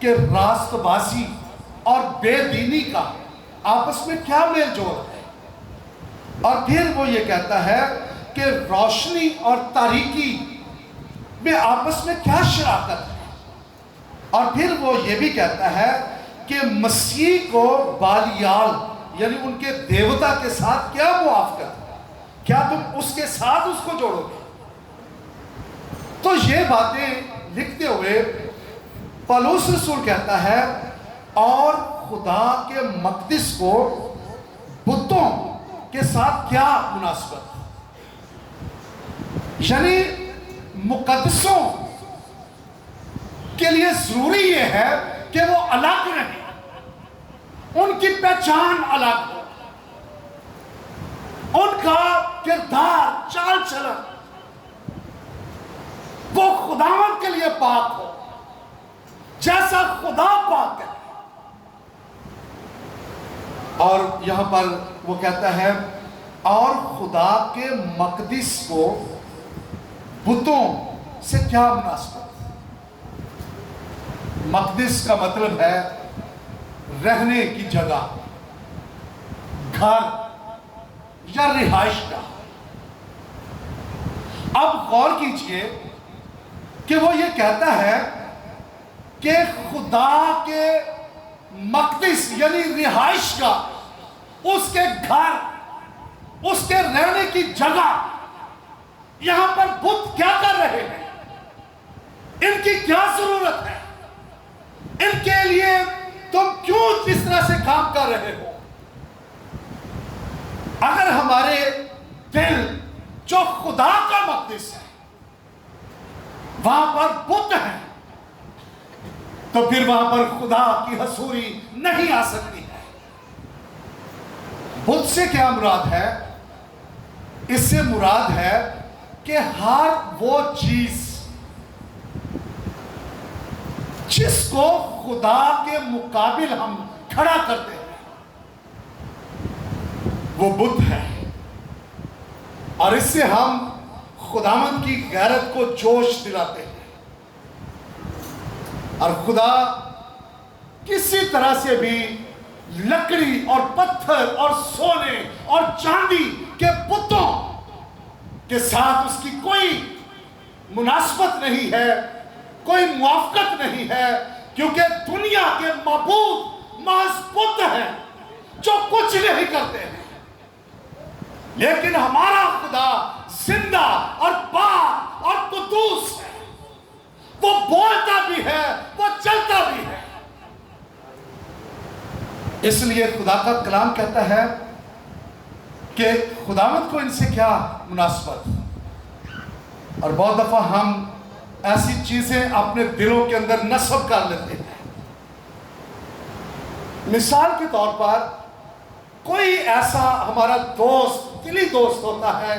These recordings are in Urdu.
کہ راست بازی اور بے دینی کا آپس میں کیا میل جول ہے، اور پھر وہ یہ کہتا ہے کہ روشنی اور تاریکی میں آپس میں کیا شراکت ہے، اور پھر وہ یہ بھی کہتا ہے کہ مسیح کو بالیال یعنی ان کے دیوتا کے ساتھ کیا موافقت ہے، کیا تم اس کے ساتھ اس کو جوڑو گے؟ تو یہ باتیں لکھتے ہوئے پولس رسول کہتا ہے اور خدا کے مقدس کو بتوں کے ساتھ کیا مناسبت، یعنی مقدسوں کے لیے ضروری یہ ہے کہ وہ الگ رہیں، ان کی پہچان الگ ہو، ان کا کردار چال چلن وہ خداوند کے لیے پاک ہو جیسا خدا پاک ہے۔ اور یہاں پر وہ کہتا ہے اور خدا کے مقدس کو بتوں سے کیا مناسبت۔ مقدس کا مطلب ہے رہنے کی جگہ، گھر یا رہائش گاہ۔ اب غور کیجئے کہ وہ یہ کہتا ہے کہ خدا کے مقدس یعنی رہائش گاہ، اس کے گھر، اس کے رہنے کی جگہ، یہاں پر بت کیا کر رہے ہیں، ان کی کیا ضرورت ہے، ان کے لیے تم کیوں اس طرح سے کام کر رہے ہو؟ اگر ہمارے دل جو خدا کا مقدس ہے وہاں پر بت ہے تو پھر وہاں پر خدا کی حضوری نہیں آ سکتی ہے۔ بت سے کیا مراد ہے؟ اس سے مراد ہے کہ ہر وہ چیز جس کو خدا کے مقابل ہم کھڑا کرتے ہیں وہ بت ہے، اور اس سے ہم خداوند کی غیرت کو جوش دلاتے ہیں، اور خدا کسی طرح سے بھی لکڑی اور پتھر اور سونے اور چاندی کے بتوں کے ساتھ اس کی کوئی مناسبت نہیں ہے، کوئی موافقت نہیں ہے، کیونکہ دنیا کے معبود محض بت ہیں جو کچھ نہیں کرتے ہیں، لیکن ہمارا خدا زندہ اور پاک اور قدوس ہے، وہ بولتا بھی ہے، وہ چلتا بھی ہے۔ اس لیے خدا کا کلام کہتا ہے کہ خداوند کو ان سے کیا مناسبت، اور بہت دفعہ ہم ایسی چیزیں اپنے دلوں کے اندر نصب کر لیتے ہیں۔ مثال کے طور پر کوئی ایسا ہمارا دوست، دلی دوست ہوتا ہے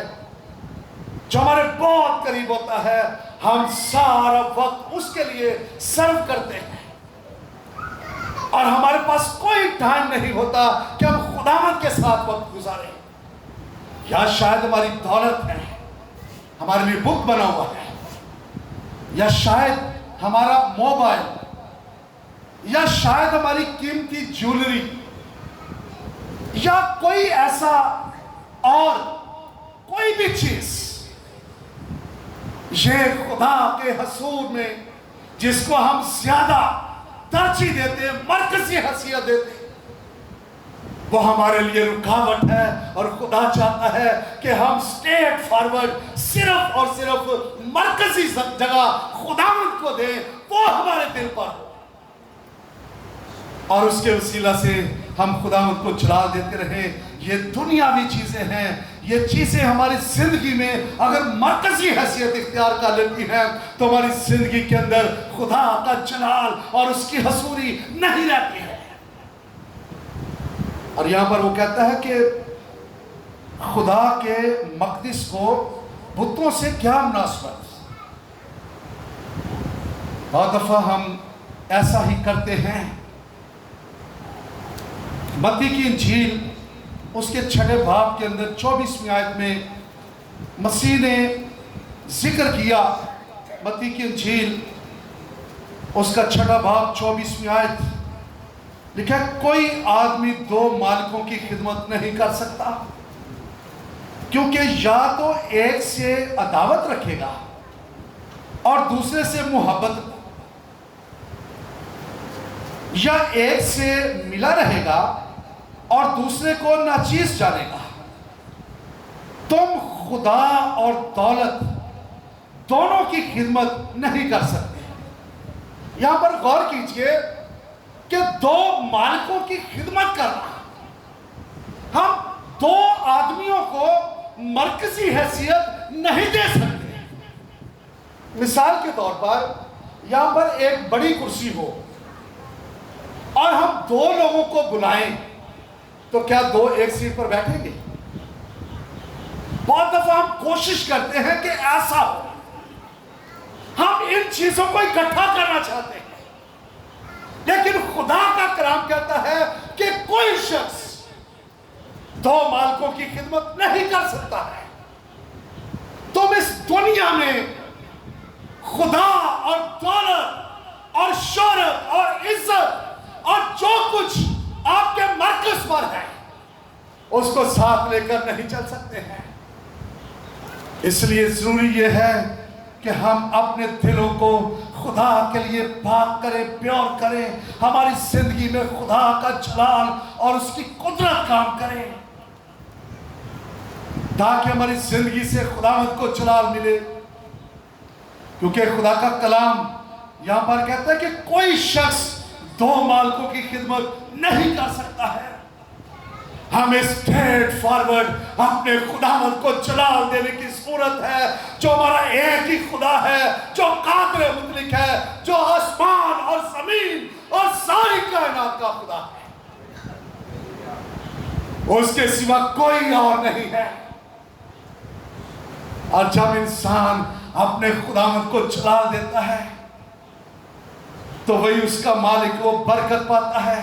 جو ہمارے بہت قریب ہوتا ہے، ہم سارا وقت اس کے لیے سرو کرتے ہیں، اور ہمارے پاس کوئی ٹائم نہیں ہوتا کہ ہم خداوند کے ساتھ وقت گزاریں۔ یا شاید ہماری دولت ہے، ہمارے لیے بت بنا ہوا ہے، یا شاید ہمارا موبائل، یا شاید ہماری قیمتی جیولری، یا کوئی ایسا اور کوئی بھی چیز، یہ خدا کے حضور میں جس کو ہم زیادہ ترجیح دیتے ہیں، مرکزی حیثیت دیتے ہیں، وہ ہمارے لیے رکاوٹ ہے، اور خدا چاہتا ہے کہ ہم سٹیٹ فارورڈ صرف اور صرف مرکزی جگہ خداوند کو دیں، وہ ہمارے دل پر ہو، اور اس کے وسیلہ سے ہم خداوند کو جلال دیتے رہیں۔ یہ دنیاوی چیزیں ہیں، یہ چیزیں ہماری زندگی میں اگر مرکزی حیثیت اختیار کر لیتی ہیں تو ہماری زندگی کے اندر خدا کا جلال اور اس کی حضوری نہیں رہتی ہے۔ اور یہاں پر وہ کہتا ہے کہ خدا کے مقدس کو بتوں سے کیا مناسبت۔ بہت دفعہ ہم ایسا ہی کرتے ہیں۔ متی کی انجیل اس کے 6 باب کے اندر 24ویں آیت میں مسیح نے ذکر کیا، متی کی انجیل اس کا 6 باب 24ویں آیت لکھا ہے کوئی آدمی 2 مالکوں کی خدمت نہیں کر سکتا، کیونکہ یا تو ایک سے عداوت رکھے گا اور دوسرے سے محبت، یا ایک سے ملا رہے گا اور دوسرے کو ناچیز جانے گا۔ تم خدا اور دولت دونوں کی خدمت نہیں کر سکتے۔ یہاں پر غور کیجئے کہ 2 مالکوں کی خدمت کرنا، ہم 2 آدمیوں کو مرکزی حیثیت نہیں دے سکتے۔ مثال کے طور پر یہاں پر ایک بڑی کرسی ہو اور ہم 2 لوگوں کو بلائیں تو کیا 2 ایک سیٹ پر بیٹھیں گے؟ بہت دفعہ ہم کوشش کرتے ہیں کہ ایسا ہو، ہم ان چیزوں کو اکٹھا کرنا چاہتے ہیں، لیکن خدا کا کلام کہتا ہے کہ کوئی شخص 2 مالکوں کی خدمت نہیں کر سکتا ہے۔ تم اس دنیا میں خدا اور دولت اور شہرت اور عزت اور جو کچھ آپ کے مرکز پر ہے اس کو ساتھ لے کر نہیں چل سکتے ہیں۔ اس لیے ضروری یہ ہے کہ ہم اپنے دلوں کو خدا کے لیے پاک کریں، پیور کریں، ہماری زندگی میں خدا کا جلال اور اس کی قدرت کام کریں، تاکہ ہماری زندگی سے خداوند کو جلال ملے۔ کیونکہ خدا کا کلام یہاں پر کہتا ہے کہ کوئی شخص 2 مالکوں کی خدمت نہیں کر سکتا ہے۔ ہمیں اسٹریٹ فارورڈ اپنے خداوند کو جلال دینے کی ضرورت ہے، جو ہمارا ایک ہی خدا ہے، جو قادر مطلق ہے، جو آسمان اور زمین اور ساری کائنات کا خدا ہے، اس کے سوا کوئی اور نہیں ہے۔ اور جب انسان اپنے خداوند کو جلال دیتا ہے تو وہی اس کا مالک، وہ برکت پاتا ہے۔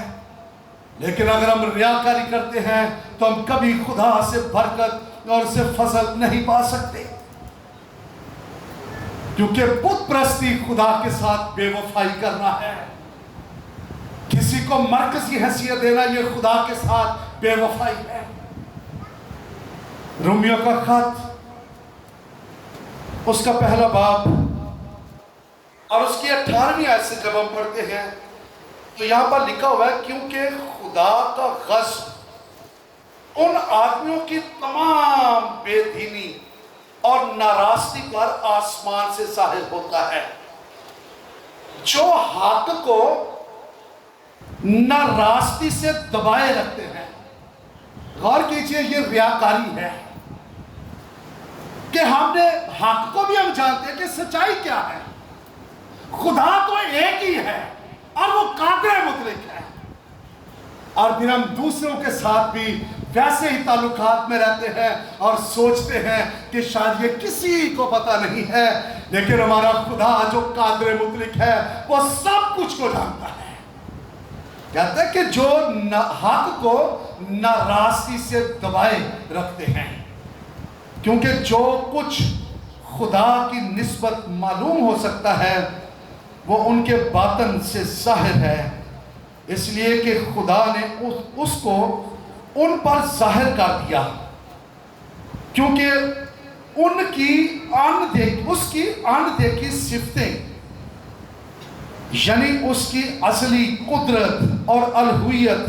لیکن اگر ہم ریاکاری کرتے ہیں تو ہم کبھی خدا سے برکت اور سے فضل نہیں پا سکتے، کیونکہ بت پرستی خدا کے ساتھ بے وفائی کرنا ہے۔ کسی کو مرکزی حیثیت دینا یہ خدا کے ساتھ بے وفائی ہے۔ رومیو کا خط اس کا 1 باب اور اس کی 18ویں آیت سے جب ہم پڑھتے ہیں تو یہاں پر لکھا ہوا ہے کیونکہ خدا کا غضب ان آدمیوں کی تمام بے دینی اور ناراستی پر آسمان سے ظاہر ہوتا ہے، جو حق کو ناراستی سے دبائے رکھتے ہیں۔ غور کیجئے، یہ ریاکاری ہے کہ ہم نے حق کو بھی ہم جانتے ہیں کہ سچائی کیا ہے، خدا تو ایک ہی ہے اور وہ قادر مطلق ہے، اور پھر ہم دوسروں کے ساتھ بھی ویسے ہی تعلقات میں رہتے ہیں اور سوچتے ہیں کہ شاید یہ کسی کو پتہ نہیں ہے، لیکن ہمارا خدا جو قادر مطلق ہے وہ سب کچھ کو جانتا ہے۔ کہتا ہے کہ جو حق کو ناراستی سے دبائے رکھتے ہیں، کیونکہ جو کچھ خدا کی نسبت معلوم ہو سکتا ہے وہ ان کے باطن سے ظاہر ہے، اس لیے کہ خدا نے اس کو ان پر ظاہر کر دیا، کیونکہ اس کی اندیکھی صفتیں، یعنی اس کی اصلی قدرت اور الوہیت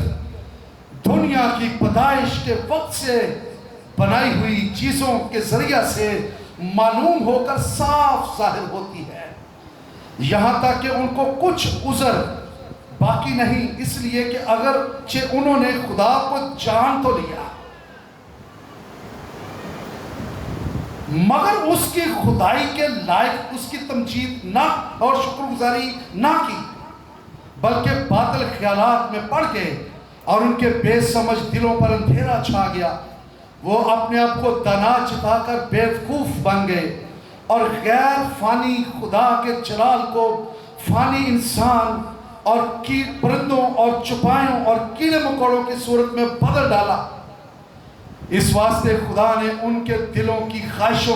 دنیا کی پیدائش کے وقت سے بنائی ہوئی چیزوں کے ذریعہ سے معلوم ہو کر صاف ظاہر ہوتی ہے، یہاں تک کہ ان کو کچھ عذر باقی نہیں، اس لیے کہ اگرچہ انہوں نے خدا کو جان تو لیا مگر اس کی خدائی کے لائق اس کی تمجید نہ اور شکر گزاری نہ کی، بلکہ باطل خیالات میں پڑ گئے اور ان کے بے سمجھ دلوں پر اندھیرا چھا گیا، وہ اپنے آپ کو دانا چتا کر بیوقوف بن گئے اور غیر فانی خدا کے جلال کو فانی انسان اور پرندوں اور چپائیوں اور کیڑے مکوڑوں کی صورت میں بدل ڈالا۔ اس واسطے خدا نے ان کے دلوں کی خواہشوں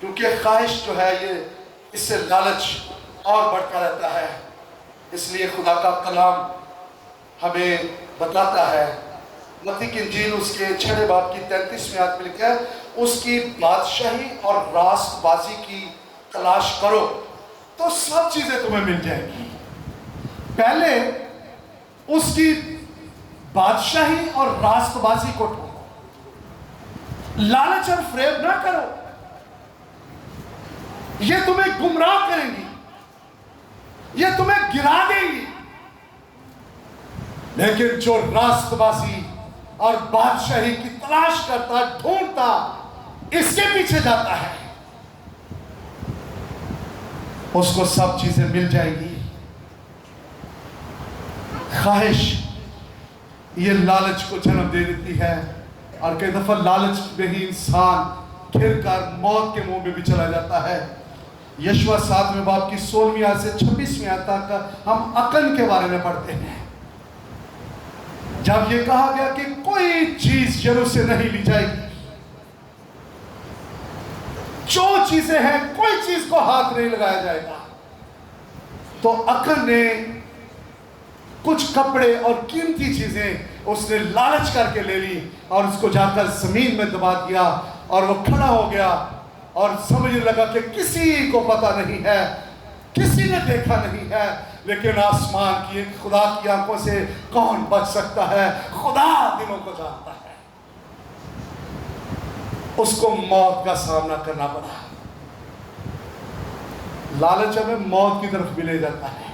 کیونکہ خواہش جو ہے یہ اس سے لالچ اور بڑھتا رہتا ہے. اس لیے خدا کا کلام ہمیں بتاتا ہے، متی کی انجیل اس کے 6 باب کی 33ویں آیت میں لکھا ہے، اس کی بادشاہی اور راست بازی کی تلاش کرو تو سب چیزیں تمہیں مل جائیں گی. پہلے اس کی بادشاہی اور راست بازی کو ڈھونڈو، لالچ اور فریب نہ کرو، یہ تمہیں گمراہ کریں گی، یہ تمہیں گرا دیں گی. لیکن جو راست بازی اور بادشاہی کی تلاش کرتا، ڈھونڈتا، اس کے پیچھے جاتا ہے، اس کو سب چیزیں مل جائیں گی. خواہش یہ لالچ کو جنم دے دیتی ہے، اور کئی دفعہ لالچ میں ہی انسان گر کر موت کے منہ میں بھی چلا جاتا ہے. یشوع 7 باب کی 16ویں آیت سے 26ویں آیت تک ہم عقل کے بارے میں پڑھتے ہیں. جب یہ کہا گیا کہ کوئی چیز یرو سے نہیں لی جائے گی، جو چیزیں ہیں کوئی چیز کو ہاتھ نہیں لگایا جائے گا، تو عقل نے کچھ کپڑے اور قیمتی چیزیں اس نے لالچ کر کے لے لی، اور اس کو جا کر زمین میں دبا دیا، اور وہ کھڑا ہو گیا اور سمجھنے لگا کہ کسی کو پتہ نہیں ہے، کسی نے دیکھا نہیں ہے، لیکن آسمان کی خدا کی آنکھوں سے کون بچ سکتا ہے؟ خدا دلوں کو جانتا ہے. اس کو موت کا سامنا کرنا پڑا. لالچ ہمیں موت کی طرف بھی لے جاتا ہے.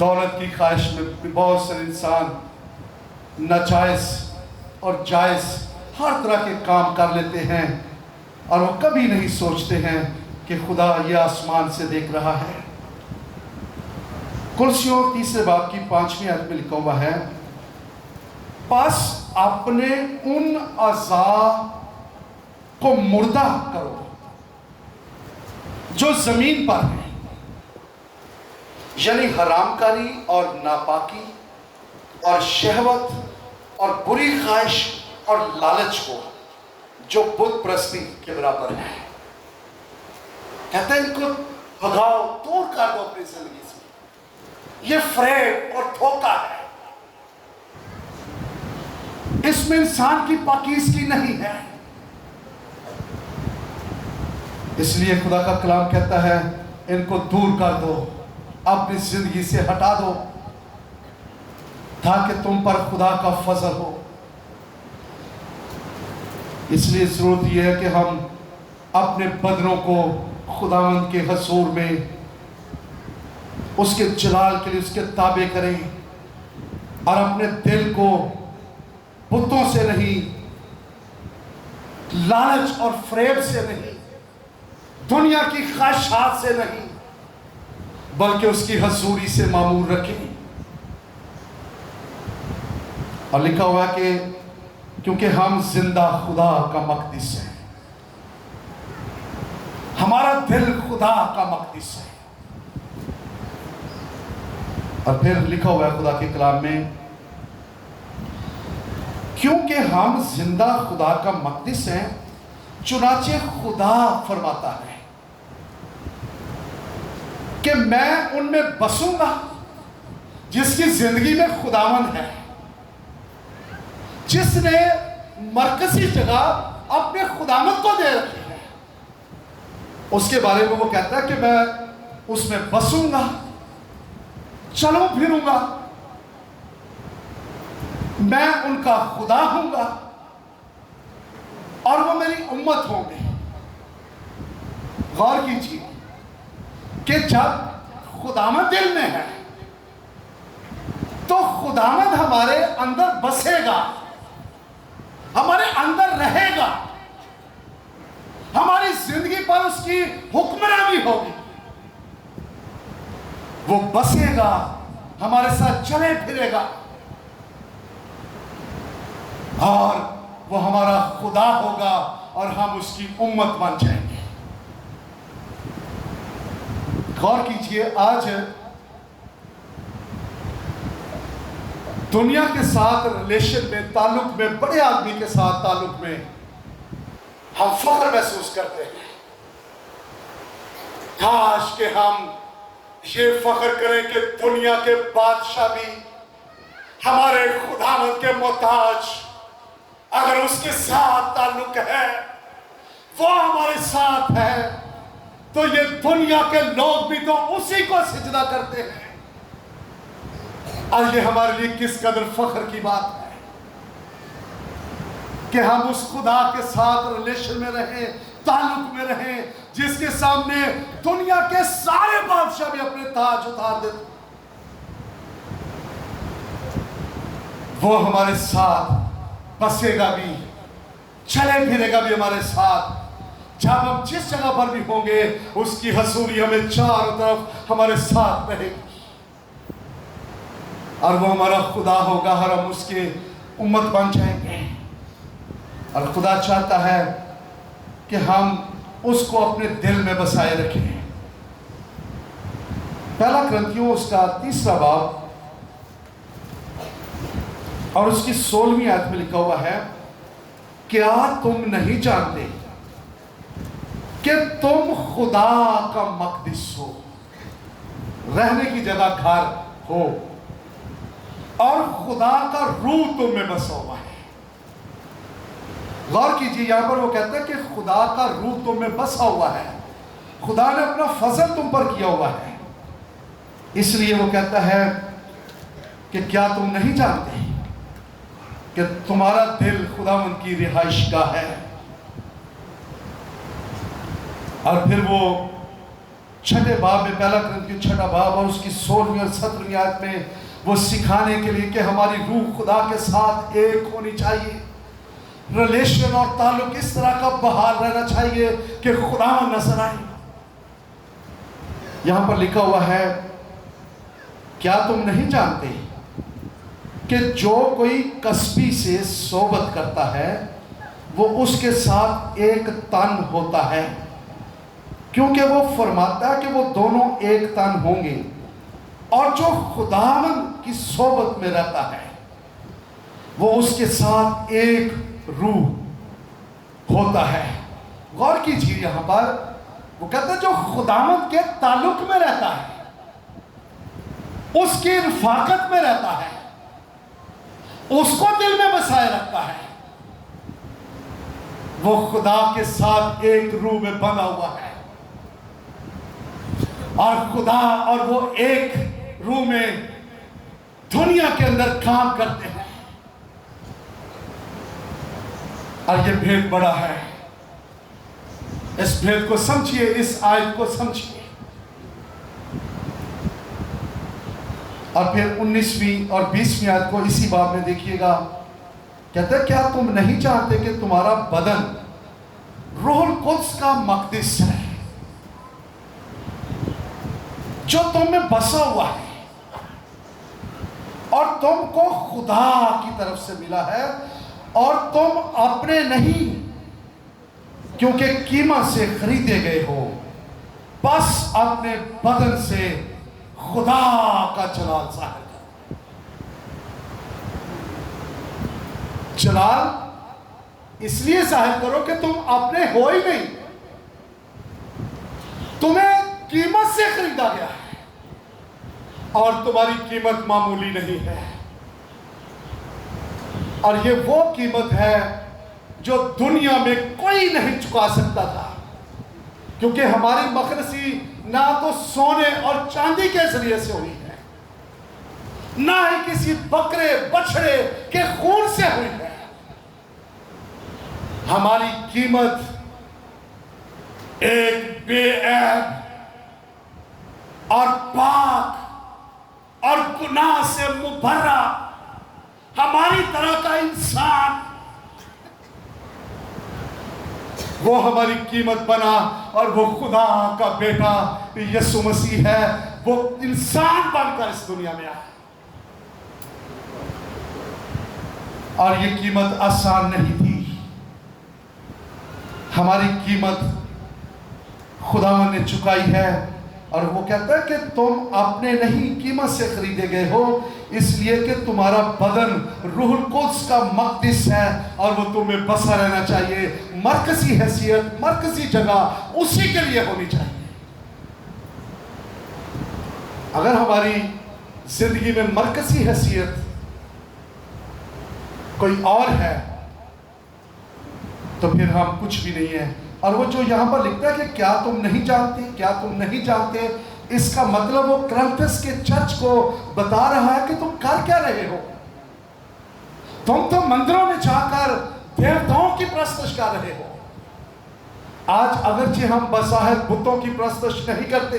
دولت کی خواہش میں بہت سے انسان ناجائز اور جائز ہر طرح کے کام کر لیتے ہیں، اور وہ کبھی نہیں سوچتے ہیں کہ خدا یہ آسمان سے دیکھ رہا ہے. کلسیوں 3 باب کی 5ویں آیت میں لکھا ہوا ہے، پس اپنے ان اعضاء کو مردہ کرو جو زمین پر ہیں، یعنی حرام کاری اور ناپاکی اور شہوت اور بری خواہش اور لالچ کو جو بت پرستی کے برابر ہے. کہتے ہیں ان کو بھگاؤ، دور کر دو اپنی زندگی سے. یہ فریب اور دھوکہ ہے، اس میں انسان کی پاکیزگی نہیں ہے. اس لیے خدا کا کلام کہتا ہے ان کو دور کر دو، اپنی زندگی سے ہٹا دو، تاکہ تم پر خدا کا فضل ہو. اس لیے ضرورت یہ ہے کہ ہم اپنے بدنوں کو خداوند کے حضور میں اس کے جلال کے لیے اس کے تابع کریں، اور اپنے دل کو بتوں سے نہیں، لالچ اور فریب سے نہیں، دنیا کی خواہشات سے نہیں، بلکہ اس کی حضوری سے معمور رکھیں. اور لکھا ہوا ہے کہ کیونکہ ہم زندہ خدا کا مقدس ہیں، ہمارا دل خدا کا مقدس ہے. اور پھر لکھا ہوا ہے خدا کے کلام میں، کیونکہ ہم زندہ خدا کا مقدس ہیں، چنانچہ خدا فرماتا ہے کہ میں ان میں بسوں گا جس کی زندگی میں خداوند ہے، جس نے مرکزی جگہ اپنے خداوند کو دے رکھی ہے. اس کے بارے میں وہ کہتا ہے کہ میں اس میں بسوں گا، چلوں پھروں گا، میں ان کا خدا ہوں گا، اور وہ میری امت ہوں گے. غور کیجیے کہ جب خداوند دل میں ہے تو خداوند ہمارے اندر بسے گا، ہمارے اندر رہے گا، ہماری زندگی پر اس کی حکمرانی ہوگی. وہ بسے گا، ہمارے ساتھ چلے پھرے گا، اور وہ ہمارا خدا ہوگا، اور ہم اس کی امت بن جائیں گے. غور کیجئے، آج دنیا کے ساتھ ریلیشن میں، تعلق میں، بڑے آدمی کے ساتھ تعلق میں ہم فخر محسوس کرتے ہیں. کاش کہ ہم یہ فخر کریں کہ دنیا کے بادشاہ بھی ہمارے خداوند کے محتاج. اگر اس کے ساتھ تعلق ہے، وہ ہمارے ساتھ ہے، تو یہ دنیا کے لوگ بھی تو اسی کو سجدہ کرتے ہیں. اور یہ ہمارے لیے کس قدر فخر کی بات ہے کہ ہم اس خدا کے ساتھ ریلیشن میں رہیں، تعلق میں رہیں، جس کے سامنے دنیا کے سارے بادشاہ بھی اپنے تاج اتار دیتے. وہ ہمارے ساتھ بسے گا بھی، چلے پھرے گا بھی ہمارے ساتھ. جب ہم جس جگہ پر بھی ہوں گے، اس کی حضوری ہمیں چاروں طرف ہمارے ساتھ رہے گی. اور وہ ہمارا خدا ہوگا، اور ہم اس کے امت بن جائیں گے. اور خدا چاہتا ہے کہ ہم اس کو اپنے دل میں بسائے رکھیں. پہلا کرنتھیوں اس کا 3 باب اور اس کی 16ویں آیت میں لکھا ہوا ہے، کیا تم نہیں جانتے کہ تم خدا کا مقدس ہو، رہنے کی جگہ گھر ہو، اور خدا کا روح تم میں بسا ہوا ہے. غور کیجئے، یہاں پر وہ کہتا ہے کہ خدا کا روح تم میں بسا ہوا ہے. خدا نے اپنا فضل تم پر کیا ہوا ہے. اس لیے وہ کہتا ہے کہ کیا تم نہیں جانتے کہ تمہارا دل خداوند کی رہائش گاہ ہے. اور پھر وہ 6 باب میں، پہلا کرنتھیوں 6 باب اور اس کی 16ویں اور 17ویں آیت میں وہ سکھانے کے لیے کہ ہماری روح خدا کے ساتھ ایک ہونی چاہیے. ریلیشن اور تعلق اس طرح کا بحال رہنا چاہیے کہ خداوند نظر آئے. یہاں پر لکھا ہوا ہے، کیا تم نہیں جانتے کہ جو کوئی کسبی سے صحبت کرتا ہے وہ اس کے ساتھ ایک تن ہوتا ہے، کیونکہ وہ فرماتا ہے کہ وہ دونوں ایک تن ہوں گے. اور جو خداوند کی صحبت میں رہتا ہے وہ اس کے ساتھ ایک روح ہوتا ہے. غور کیجیے، یہاں پر وہ کہتا ہے جو خداوند کے تعلق میں رہتا ہے، اس کی رفاقت میں رہتا ہے، اس کو دل میں بسائے رکھتا ہے، وہ خدا کے ساتھ ایک روح میں بنا ہوا ہے. اور خدا اور وہ ایک روح میں دنیا کے اندر کام کرتے ہیں. اور یہ بھید بڑا ہے. اس بھید کو سمجھیے، اس آیت کو سمجھیے. اور پھر 19ویں اور 20ویں آیت کو اسی باب میں دیکھیے گا. کہتا ہے، کیا تم نہیں جانتے کہ تمہارا بدن روح القدس کا مقدس ہے جو تم میں بسا ہوا ہے، اور تم کو خدا کی طرف سے ملا ہے، اور تم اپنے نہیں کیونکہ قیمت سے خریدے گئے ہو. بس اپنے بدن سے خدا کا جلال ظاہر کرو. جلال اس لیے ظاہر کرو کہ تم اپنے ہو ہی نہیں، تمہیں قیمت سے خریدا گیا ہے، اور تمہاری قیمت معمولی نہیں ہے. اور یہ وہ قیمت ہے جو دنیا میں کوئی نہیں چکا سکتا تھا، کیونکہ ہماری مخلصی نہ تو سونے اور چاندی کے ذریعے سے ہوئی ہے، نہ ہی کسی بکرے بچڑے کے خون سے ہوئی ہے. ہماری قیمت ایک بے عیب اور پاک اور گناہ سے مبرہ ہماری طرح کا انسان، وہ ہماری قیمت بنا، اور وہ خدا کا بیٹا یسوع مسیح ہے. وہ انسان بن کر اس دنیا میں آیا. اور یہ قیمت آسان نہیں تھی. ہماری قیمت خداوند نے چکائی ہے. اور وہ کہتا ہے کہ تم اپنے نہیں قیمت سے خریدے گئے ہو، اس لیے کہ تمہارا بدن روح القدس کا مقدس ہے اور وہ تمہیں بسا رہنا چاہیے۔ مرکزی حیثیت، مرکزی جگہ اسی کے لیے ہونی چاہیے۔ اگر ہماری زندگی میں مرکزی حیثیت کوئی اور ہے تو پھر ہم کچھ بھی نہیں ہیں۔ اور وہ جو یہاں پر لکھتا ہے کہ کیا تم نہیں جانتے، کیا تم نہیں جانتے، اس کا مطلب وہ کرنتھس کے چرچ کو بتا رہا ہے کہ تم کر کیا رہے ہو۔ تم تو مندروں میں جا کر دیوتاؤں کی پرستش کر رہے ہو۔ آج اگرچہ ہم بظاہر بتوں کی پرستش نہیں کرتے،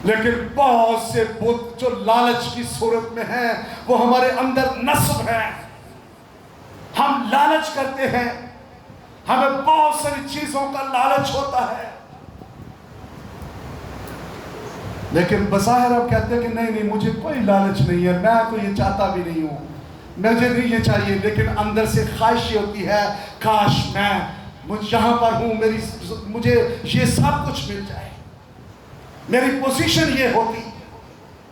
لیکن بہت سے بت جو لالچ کی صورت میں ہیں وہ ہمارے اندر نصب ہیں۔ ہم لالچ کرتے ہیں، ہمیں بہت ساری چیزوں کا لالچ ہوتا ہے، لیکن بظاہر ہم کہتے ہیں کہ نہیں مجھے کوئی لالچ نہیں ہے، میں تو یہ چاہتا بھی نہیں ہوں، مجھے نہیں یہ چاہیے، لیکن اندر سے خواہش یہ ہوتی ہے کاش میں یہاں پر ہوں، مجھے یہ سب کچھ مل جائے، میری پوزیشن یہ ہوتی،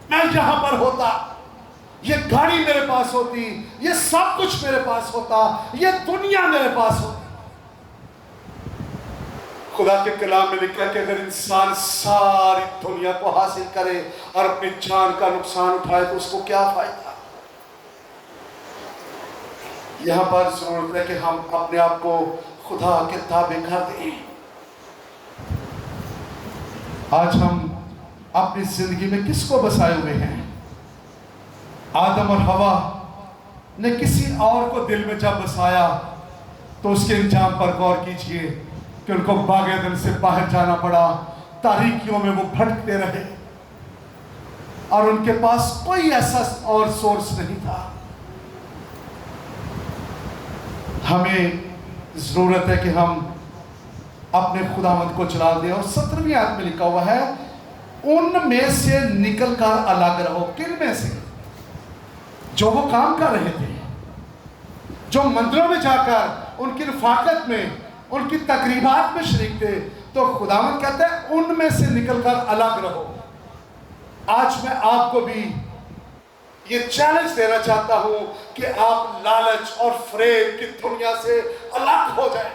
میں یہاں پر ہوتا، یہ گاڑی میرے پاس ہوتی، یہ سب کچھ میرے پاس ہوتا، یہ دنیا میرے پاس ہوتی۔ خدا کے کلام میں لکھا ہے کہ اگر انسان ساری دنیا کو حاصل کرے اور اپنی جان کا نقصان اٹھائے تو اس کو کیا فائدہ۔ یہاں پر ضرورت ہے کہ ہم اپنے آپ کو خدا کے تابع کر دیں۔ آج ہم اپنی زندگی میں کس کو بسائے ہوئے ہیں؟ آدم اور حوا نے کسی اور کو دل میں جب بسایا تو اس کے انجام پر غور کیجئے کہ ان کو باغ عدن سے باہر جانا پڑا، تاریکیوں میں وہ بھٹکتے رہے اور ان کے پاس کوئی ایسا اور سورس نہیں تھا۔ ہمیں ضرورت ہے کہ ہم اپنے خداوند کو چلا دیں، اور 17ویں آیت میں لکھا ہوا ہے ان میں سے نکل کر الگ رہو۔ کن میں سے؟ جو وہ کام کر رہے تھے، جو مندروں میں جا کر ان کی رفاقت میں، ان کی تقریبات میں شریک تھے، تو خداوند کہتا ہے ان میں سے نکل کر الگ رہو۔ آج میں آپ کو بھی یہ چیلنج دینا چاہتا ہوں کہ آپ لالچ اور فریب کی دنیا سے الگ ہو جائیں،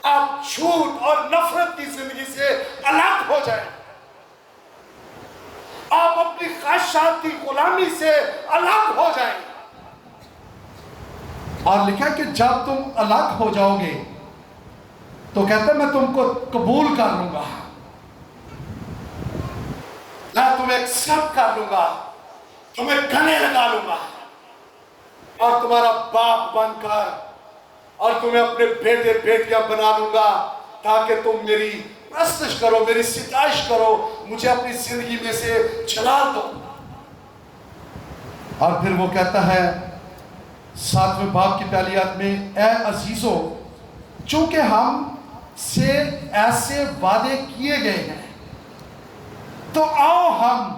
آپ جھوٹ اور نفرت کی زندگی سے الگ ہو جائیں، آپ اپنی خواہشات کی غلامی سے الگ ہو جائیں۔ اور لکھا ہے کہ جب تم الگ ہو جاؤ گے تو کہتا ہے میں تم کو قبول کر لوں گا، میں تمہیں ایکسپٹ کر لوں گا، تمہیں گلے لگا لوں گا اور تمہارا باپ بن کر اور تمہیں اپنے بیٹے بیٹیاں بنا لوں گا تاکہ تم میری پرستش کرو، میری ستائش کرو، مجھے اپنی زندگی میں سے جلال دو۔ اور پھر وہ کہتا ہے 7ویں باب کی پہلی آیت میں اے عزیزو چونکہ ہم سے ایسے وعدے کیے گئے ہیں تو آؤ ہم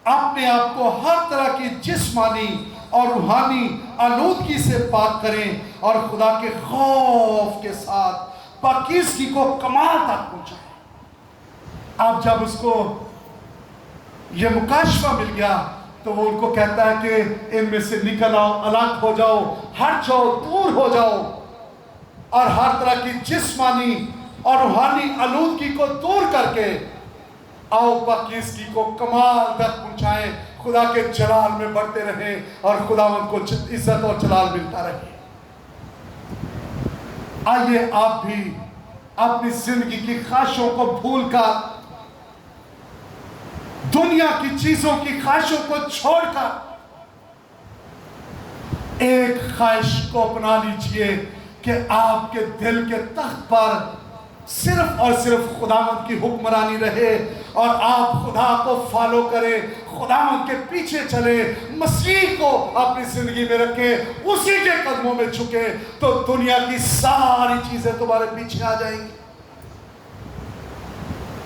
اپنے آپ کو ہر طرح کی جسمانی اور روحانی آلودگی سے پاک کریں اور خدا کے خوف کے ساتھ پاکیزگی کو کمال تک پہنچائیں۔ اب جب اس کو یہ مکاشفہ مل گیا تو وہ ان کو کہتا ہے کہ ان میں سے نکل آؤ، الگ ہو جاؤ، ہٹ جاؤ، دور ہو جاؤ اور ہر طرح کی جسمانی اور روحانی آلودگی کو دور کر کے آؤ پاکیزگی کو کمال تک پہنچائیں، خدا کے جلال میں بڑھتے رہیں اور خداوند کو عزت اور جلال ملتا رہے۔ آئیے آپ بھی اپنی زندگی کی خواہشوں کو بھول کر، دنیا کی چیزوں کی خواہشوں کو چھوڑ کر ایک خواہش کو اپنا لیجئے کہ آپ کے دل کے تخت پر صرف اور صرف خداوند کی حکمرانی رہے اور آپ خدا کو فالو کریں، خداوند کے پیچھے چلے، مسیح کو اپنی زندگی میں رکھیں، اسی کے قدموں میں جھکیں، تو دنیا کی ساری چیزیں تمہارے پیچھے آ جائیں گی،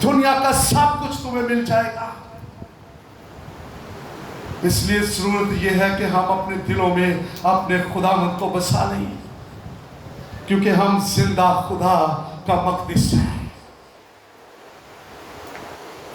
دنیا کا سب کچھ تمہیں مل جائے گا۔ اس لیے ضرورت یہ ہے کہ ہم اپنے دلوں میں اپنے خداوند کو بسا لیں، کیونکہ ہم زندہ خدا کا مقدس ہے۔